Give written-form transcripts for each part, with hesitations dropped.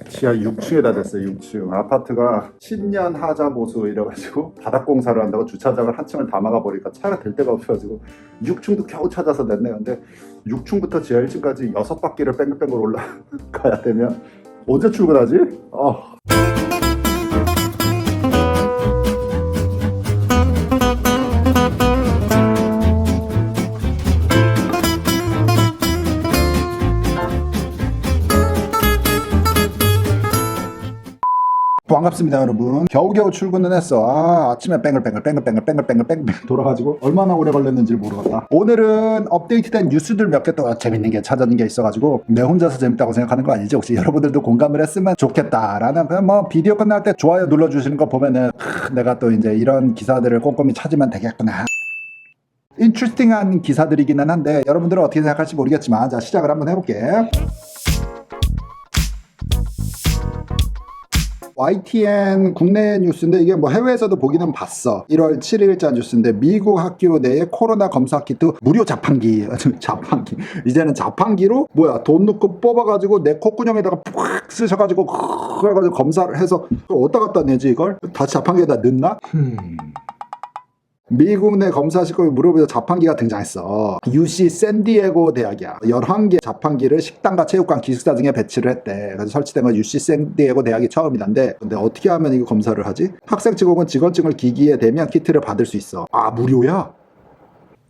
지하 6층에다 댔어요. 6층 아파트가 신년 하자 보수 이래가지고 바닥 공사를 한다고 주차장을 한 층을 다 막아버리니까 차가 될 데가 없어가지고 6층도 겨우 찾아서 냈네요. 근데 6층부터 지하 1층까지 6바퀴를 뺑글뺑글 올라가야 되면 언제 출근하지? 반갑습니다 여러분. 겨우겨우 출근은 했어. 아침에 뺑글뺑글 돌아가지고 얼마나 오래 걸렸는지 모르겠다. 오늘은 업데이트된 뉴스들 몇 개 또 재밌는 게 찾아낸 게 있어가지고 내 혼자서 재밌다고 생각하는 거 아니죠? 혹시 여러분들도 공감을 했으면 좋겠다라는 그냥 뭐 비디오 끝날 때 좋아요 눌러주시는 거 보면은 내가 또 이제 이런 기사들을 꼼꼼히 찾으면 되겠구나. 인트레스팅한 기사들이기는 한데 여러분들은 어떻게 생각할지 모르겠지만 자 시작을 한번 해볼게. YTN 국내 뉴스인데 이게 뭐 해외에서도 보기는 봤어. 1월 7일자 뉴스인데 미국 학교 내에 코로나 검사 키트 무료 자판기. 자판기. 이제는 자판기로 뭐야 돈 넣고 뽑아가지고 내 콧구멍에다가 푹 쓰셔가지고 그래가지고 검사를 해서 어디다 갖다 내지 이걸? 다시 자판기에다 넣나? 미국 내 검사 시험을 무료로 자판기가 등장했어. UC 샌디에고 대학이야. 11개 자판기를 식당과 체육관, 기숙사 등에 배치를 했대. 그래서 설치된 건 UC 샌디에고 대학이 처음이란데 근데 어떻게 하면 이거 검사를 하지? 학생 측은 직원증을 기기에 대면 키트를 받을 수 있어. 아 무료야?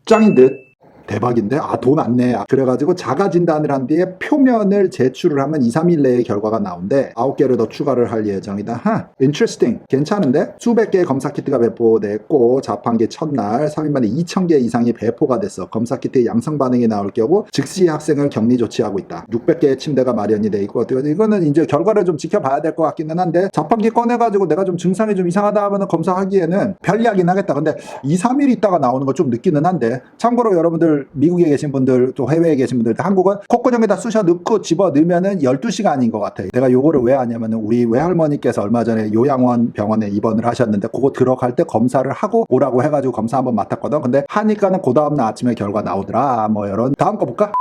짱인 듯. 대박인데? 아 돈 안 내. 그래가지고 자가 진단을 한 뒤에 표면을 제출을 하면 2, 3일 내에 결과가 나온대. 9개를 더 추가를 할 예정이다. interesting. 괜찮은데? 수백 개의 검사 키트가 배포됐고 자판기 첫날 3일 만에 2,000개 이상이 배포가 됐어. 검사 키트의 양성 반응이 나올 경우 즉시 학생을 격리 조치하고 있다. 600개의 침대가 마련이 돼 있고 이거는 이제 결과를 좀 지켜봐야 될 것 같기는 한데 자판기 꺼내가지고 내가 좀 증상이 좀 이상하다 하면 검사하기에는 편리하긴 하겠다. 근데 2, 3일 있다가 나오는 거 좀 늦기는 한데 참고로 여러분들 미국에 계신 분들 또 해외에 계신 분들 한국은 콧구멍에다 쑤셔 넣고 집어 넣으면은 12시간인 것 같아요. 내가 요거를 왜 하냐면은 우리 외할머니께서 얼마 전에 요양원 병원에 입원을 하셨는데 그거 들어갈 때 검사를 하고 오라고 해가지고 검사 한번 맡았거든. 근데 하니까는 그 다음날 아침에 결과 나오더라. 뭐 이런 다음 거 볼까?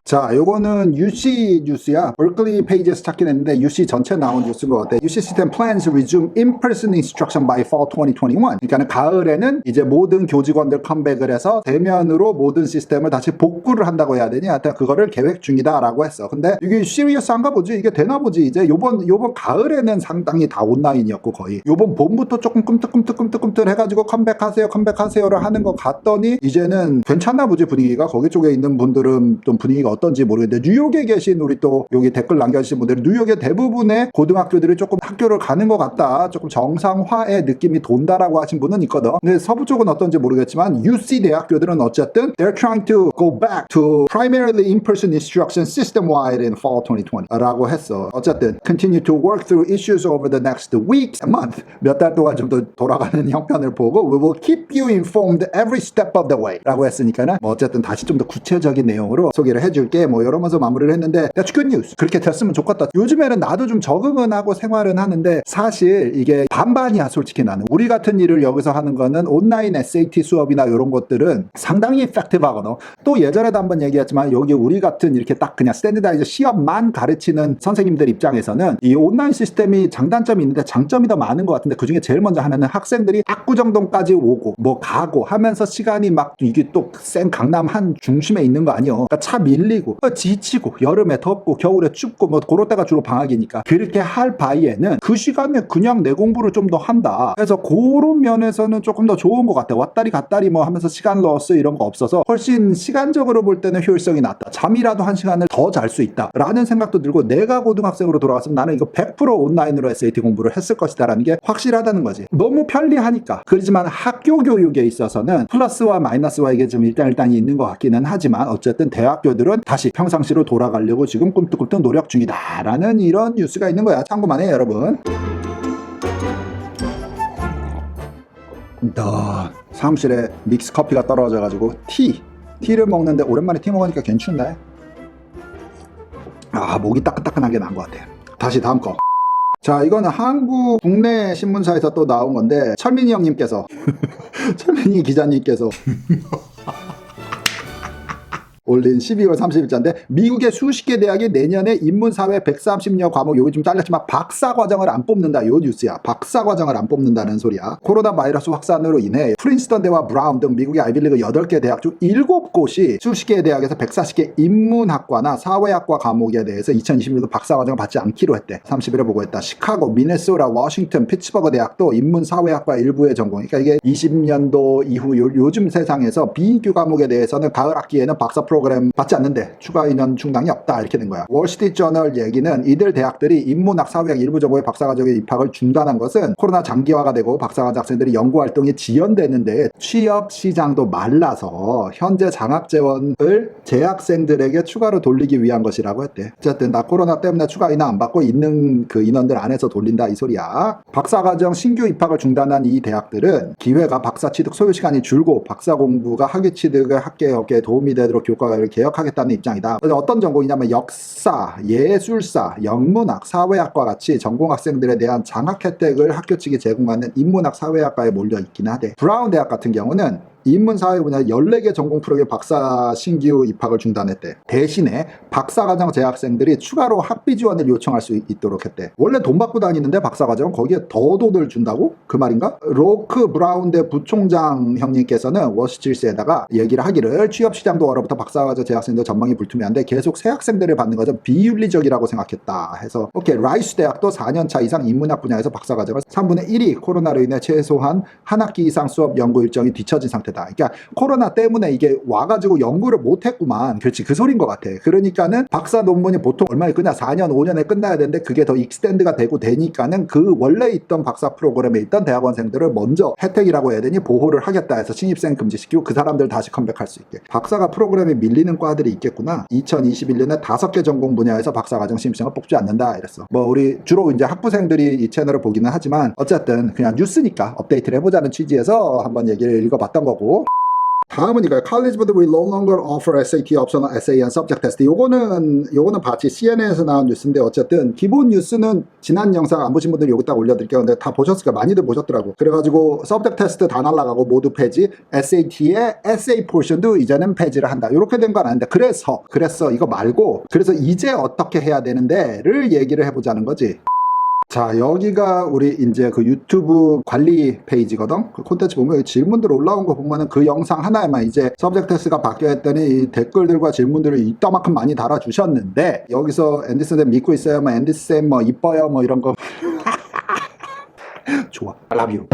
자, 요거는 UC 뉴스야. berkeley 페이지에서 찾긴 했는데 UC 전체 나온 뉴스인 것 같아. UC system plans resume in-person instruction by fall 2021. 그러니까 가을에는 이제 모든 교직원들 컴백을 해서 대면으로 모든 시스템을 다시 복구를 한다고 해야 되니? 하여튼 그거를 계획 중이다라고 했어. 근데 이게 시리어스한가 보지? 이게 되나 보지? 이제 요번 가을에는 상당히 다 온라인이었고 거의. 요번 봄부터 조금 꿈틀꿈틀 해가지고 컴백하세요를 하는 것 같더니 이제는 괜찮나 보지 분위기가. 거기 쪽에 있는 분들은 좀 분위기가 어떤지 모르겠는데 뉴욕에 계신 우리 또 여기 댓글 남겨주신 분들은 뉴욕의 대부분의 고등학교들이 조금 학교를 가는 것 같다. 조금 정상화의 느낌이 돈다라고 하신 분은 있거든. 근데 서부 쪽은 어떤지 모르겠지만 UC 대학교들은 어쨌든 they're trying to go back to primarily in-person instruction system-wide in fall 2020 라고 했어. 어쨌든 continue to work through issues over the next weeks and month. 몇 달 동안 좀 더 돌아가는 형편을 보고 we will keep you informed every step of the way 라고 했으니까는 뭐 어쨌든 다시 좀 더 구체적인 내용으로 소개를 해줄 뭐 이러면서 마무리를 했는데 that's good news. 그렇게 됐으면 좋겠다. 요즘에는 나도 좀 적응은 하고 생활은 하는데 사실 이게 반반이야 솔직히 나는. 우리 같은 일을 여기서 하는 거는 온라인 SAT 수업이나 이런 것들은 상당히 effective하거든. 또 예전에도 한번 얘기했지만 여기 우리 같은 이렇게 딱 그냥 스탠다이저 시험만 가르치는 선생님들 입장에서는 이 온라인 시스템이 장단점이 있는데 장점이 더 많은 것 같은데 그중에 제일 먼저 하나는 학생들이 압구정동까지 오고 뭐 가고 하면서 시간이 막 이게 또 센 강남 한 중심에 있는 거 아니요. 그러니까 차 밀리고 지치고 여름에 덥고 겨울에 춥고 뭐 그럴 때가 주로 방학이니까 그렇게 할 바에는 그 시간에 그냥 내 공부를 좀 더 한다. 그래서 그런 면에서는 조금 더 좋은 것 같아. 왔다리 갔다리 뭐 하면서 시간 로스 이런 거 없어서 훨씬 시간적으로 볼 때는 효율성이 낮다. 잠이라도 한 시간을 더 잘 수 있다 라는 생각도 들고 내가 고등학생으로 돌아갔으면 나는 이거 100% 온라인으로 SAT 공부를 했을 것이다 라는 게 확실하다는 거지. 너무 편리하니까. 그렇지만 학교 교육에 있어서는 플러스와 마이너스와 이게 좀 일단이 있는 것 같기는 하지만 어쨌든 대학교들은 다시 평상시로 돌아가려고 지금 꿈틀꿈틀 노력 중이다 라는 이런 뉴스가 있는 거야. 참고만 해 여러분. 사무실에 믹스 커피가 떨어져가지고 티를 먹는데 오랜만에 티 먹으니까 괜찮네. 목이 따끈따끈하게 난 것 같아. 다시 다음 거. 자, 이거는 한국 국내 신문사에서 또 나온 건데 철민이 형님께서 철민이 기자님께서 올린 12월 30일자인데 미국의 수십 개 대학이 내년에 인문사회 130여 과목 여기 좀 잘렸지만 박사과정을 안 뽑는다 요 뉴스야. 박사과정을 안 뽑는다는 소리야. 코로나 바이러스 확산으로 인해 프린스턴대와 브라운 등 미국의 아이비리그 8개 대학 중 7곳이 수십 개의 대학에서 140개 인문학과나 사회학과 과목에 대해서 2021년도 박사과정을 받지 않기로 했대. 30일에 보고했다. 시카고, 미네소타, 워싱턴, 피츠버그 대학도 인문사회학과 일부의 전공. 그러니까 이게 20년도 이후 요즘 세상에서 비인기 과목에 대해서는 가을 학기에는 박사 프로그램 받지 않는데 추가 인원 충당이 없다 이렇게 된 거야. 월스트리트저널 얘기는 이들 대학들이 인문학, 사회학 일부 전공의 박사과정의 입학을 중단한 것은 코로나 장기화가 되고 박사과정 학생들이 연구활동이 지연되는데 취업 시장도 말라서 현재 장학재원을 재학생들에게 추가로 돌리기 위한 것이라고 했대. 어쨌든 나 코로나 때문에 추가 인원 안 받고 있는 그 인원들 안에서 돌린다 이 소리야. 박사과정 신규 입학을 중단한 이 대학들은 기회가 박사 취득 소요 시간이 줄고 박사 공부가 학위 취득의 학계에 도움이 되도록 교과를 개혁하겠다는 입장이다. 어떤 전공이냐면 역사, 예술사, 영문학, 사회학과 같이 전공 학생들에 대한 장학 혜택을 학교 측이 제공하는 인문학 사회학과에 몰려 있긴 하대. 브라운 대학 같은 경우는 인문사회 분야 14개 전공 프로그램 박사 신규 입학을 중단했대. 대신에 박사과정 재학생들이 추가로 학비 지원을 요청할 수 있도록 했대. 원래 돈 받고 다니는데 박사과정은 거기에 더 돈을 준다고? 그 말인가? 로크 브라운대 부총장 형님께서는 워스트리트에다가 얘기를 하기를 취업시장도 얼어붙어 박사과정 재학생들 전망이 불투명한데 계속 새 학생들을 받는 것은 비윤리적이라고 생각했다 해서 오케이. 라이스 대학도 4년차 이상 인문학 분야에서 박사과정을 3분의 1이 코로나로 인해 최소한 한 학기 이상 수업 연구 일정이 뒤처진 상태다. 그러니까 코로나 때문에 이게 와가지고 연구를 못했구만. 그렇지, 그 소린 것 같아. 그러니까는 박사 논문이 보통 얼마에 끝나 4년 5년에 끝나야 되는데 그게 더 익스텐드가 되고 되니까는 그 원래 있던 박사 프로그램에 있던 대학원생들을 먼저 혜택이라고 해야 되니 보호를 하겠다 해서 신입생 금지시키고 그 사람들 다시 컴백할 수 있게. 박사가 프로그램에 밀리는 과들이 있겠구나. 2021년에 5개 전공 분야에서 박사과정 신입생을 뽑지 않는다 이랬어. 뭐 우리 주로 이제 학부생들이 이 채널을 보기는 하지만 어쨌든 그냥 뉴스니까 업데이트를 해보자는 취지에서 한번 얘기를 읽어봤던 거고. 다음은 이거예요. College but will no longer offer SAT optional essay and subject test. 요거는 봤지. CNN에서 나온 뉴스인데 어쨌든 기본 뉴스는 지난 영상 안 보신 분들 여기 딱 올려드릴게요. 근데 다 보셨을까? 많이들 보셨더라고. 그래가지고 subject test 다 날라가고 모두 폐지. SAT의 essay 포션도 이제는 폐지를 한다. 이렇게 된 건 아닌데 그래서 이거 말고 그래서 이제 어떻게 해야 되는데를 얘기를 해보자는 거지. 자, 여기가 우리 이제 그 유튜브 관리 페이지거든. 그 콘텐츠 보면 질문들 올라온 거 보면은 그 영상 하나에만 이제 서브젝트 테스트가 바뀌어 했더니 이 댓글들과 질문들을 이따만큼 많이 달아주셨는데 여기서 앤디쌤 믿고 있어요. 뭐 앤디쌤 뭐 이뻐요 뭐 이런 거 좋아. 라뷰.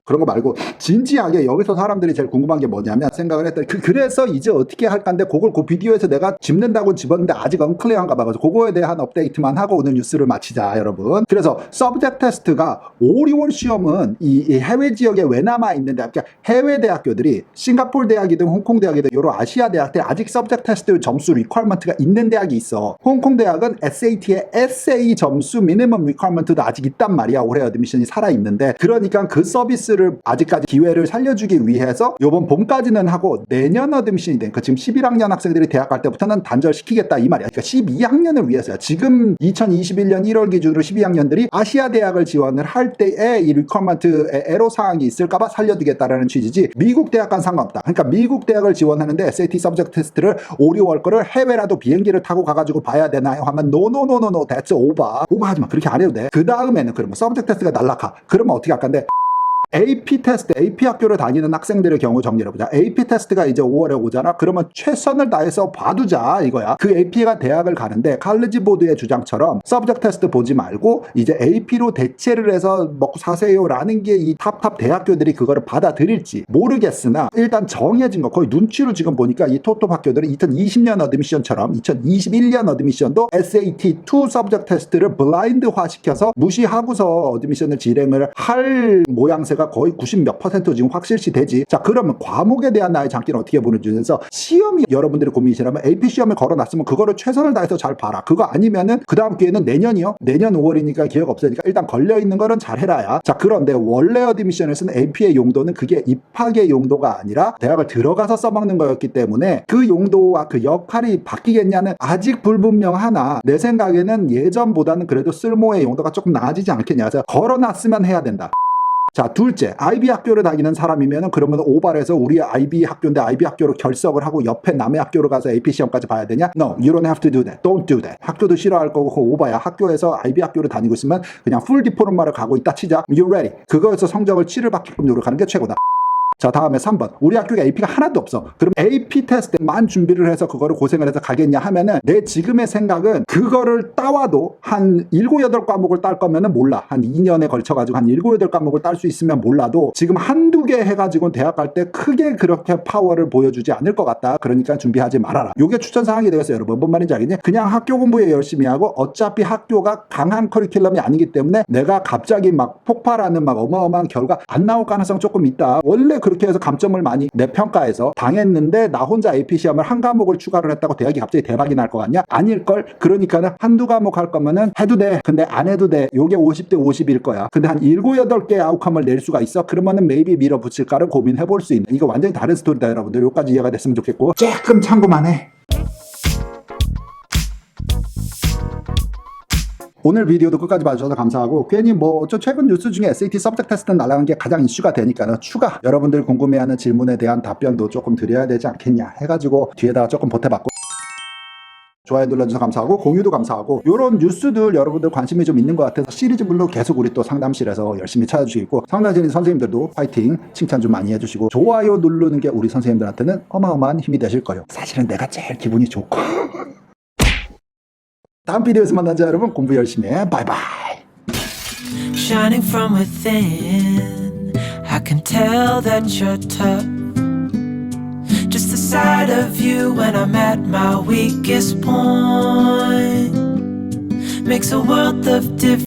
그런 거 말고 진지하게 여기서 사람들이 제일 궁금한 게 뭐냐면 생각을 했더니 그래서 이제 어떻게 할까인데 그걸 그 비디오에서 내가 집는다고 집었는데 아직 언클리어한가 봐. 그래서 그거에 대한 업데이트만 하고 오늘 뉴스를 마치자 여러분. 그래서 서브젝트 테스트가 5, 6월 시험은 이 해외 지역에 왜 남아 있는데 그러니까 해외 대학교들이 싱가포르 대학이든 홍콩 대학이든 여러 아시아 대학들 아직 서브젝트 테스트 점수 리퀘어먼트가 있는 대학이 있어. 홍콩 대학은 SAT의 에세이 점수 미니멈 리퀘어먼트도 아직 있단 말이야. 올해 어드미션이 살아있는데 그러니까 그 서비스를 아직까지 기회를 살려주기 위해서 요번 봄까지는 하고 내년 어드미션이 되니까 지금 11학년 학생들이 대학 갈 때부터는 단절시키겠다 이 말이야. 그러니까 12학년을 위해서야. 지금 2021년 1월 기준으로 12학년들이 아시아 대학을 지원을 할 때에 이 리퀘어먼트에 애로사항이 있을까봐 살려두겠다라는 취지지 미국 대학과는 상관없다. 그러니까 미국 대학을 지원하는데 SAT 서브젝트 테스트를 5, 6월 거를 해외라도 비행기를 타고 가가지고 봐야 되나요? 하면 노노노노노 that's over. 오버하지마. 그렇게 안 해도 돼. 그 다음에는 그러면 서브젝트 테스트가 날라가. 그러면 어떻게 할까인데 AP 테스트, AP 학교를 다니는 학생들의 경우 정리를 해보자. AP 테스트가 이제 5월에 오잖아. 그러면 최선을 다해서 봐두자 이거야. 그 AP가 대학을 가는데 칼리지 보드의 주장처럼 서브젝트 테스트 보지 말고 이제 AP로 대체를 해서 먹고 사세요라는 게 이 탑 대학교들이 그거를 받아들일지 모르겠으나 일단 정해진 거 거의 눈치로 지금 보니까 이 톱 학교들은 2020년 어드미션처럼 2021년 어드미션도 SAT2 서브젝트 테스트를 블라인드화 시켜서 무시하고서 어드미션을 진행을 할 모양새가 거의 90몇 % 지금 확실시 되지. 자, 그러면 과목에 대한 나의 장기는 어떻게 보는지 해서 시험이 여러분들이 고민이시라면 AP 시험을 걸어놨으면 그거를 최선을 다해서 잘 봐라. 그거 아니면은 그 다음 기회는 내년이요. 내년 5월이니까 기회가 없으니까 일단 걸려있는 거는 잘 해라야. 자, 그런데 원래 어드미션에서는 AP의 용도는 그게 입학의 용도가 아니라 대학을 들어가서 써먹는 거였기 때문에 그 용도와 그 역할이 바뀌겠냐는 아직 불분명하나 내 생각에는 예전보다는 그래도 쓸모의 용도가 조금 나아지지 않겠냐. 그래서 걸어놨으면 해야 된다. 자, 둘째, IB 학교를 다니는 사람이면 그러면 오발해서 우리 IB 학교인데 IB 학교로 결석을 하고 옆에 남의 학교로 가서 AP 시험까지 봐야 되냐? No, you don't have to do that. Don't do that. 학교도 싫어할 거고 그거 오바야. 학교에서 IB 학교를 다니고 있으면 그냥 풀 디플로마를 가고 있다 치자. You're ready. 그거에서 성적을 7을 받게끔 노력하는 게 최고다. 자, 다음에 3번. 우리 학교에 AP가 하나도 없어. 그럼 AP 테스트만 준비를 해서 그거를 고생을 해서 가겠냐 하면은 내 지금의 생각은 그거를 따와도 한 7, 8과목을 딸 거면은 몰라. 한 2년에 걸쳐가지고 한 7, 8과목을 딸 수 있으면 몰라도 지금 한두 개 해가지고 대학 갈 때 크게 그렇게 파워를 보여주지 않을 것 같다. 그러니까 준비하지 말아라. 요게 추천사항이 되겠어요, 여러분. 뭔 말인지 알겠니? 그냥 학교 공부에 열심히 하고 어차피 학교가 강한 커리큘럼이 아니기 때문에 내가 갑자기 막 폭발하는 막 어마어마한 결과 안 나올 가능성 조금 있다. 원래 그렇게 해서 감점을 많이 내 평가에서 당했는데 나 혼자 AP 시험을 한 과목을 추가를 했다고 대학이 갑자기 대박이 날 거 같냐? 아닐걸? 그러니까는 한두 과목 할 거면은 해도 돼. 근데 안 해도 돼. 요게 50대 50일 거야. 근데 한 7, 8개 아웃컴을 낼 수가 있어. 그러면은 maybe 밀어붙일까를 고민해 볼 수 있는. 이거 완전히 다른 스토리다, 여러분들. 요까지 이해가 됐으면 좋겠고. 조금 참고만 해. 오늘 비디오도 끝까지 봐주셔서 감사하고 괜히 뭐 최근 뉴스 중에 SAT 서브젝트 테스트 날아간 게 가장 이슈가 되니까 추가 여러분들 궁금해하는 질문에 대한 답변도 조금 드려야 되지 않겠냐 해가지고 뒤에다가 조금 보태봤고 좋아요 눌러주셔서 감사하고 공유도 감사하고 요런 뉴스들 여러분들 관심이 좀 있는 것 같아서 시리즈물로 계속 우리 또 상담실에서 열심히 찾아주시고 상담실 선생님들도 파이팅 칭찬 좀 많이 해주시고 좋아요 누르는 게 우리 선생님들한테는 어마어마한 힘이 되실 거예요. 사실은 내가 제일 기분이 좋고 다음 비디오에서 만나자 여러분. 공부 열심히 해. 바이바이. Shining from within, I can tell that you're tough. Just the sight of you when I'm at my weakest point makes a world of difference.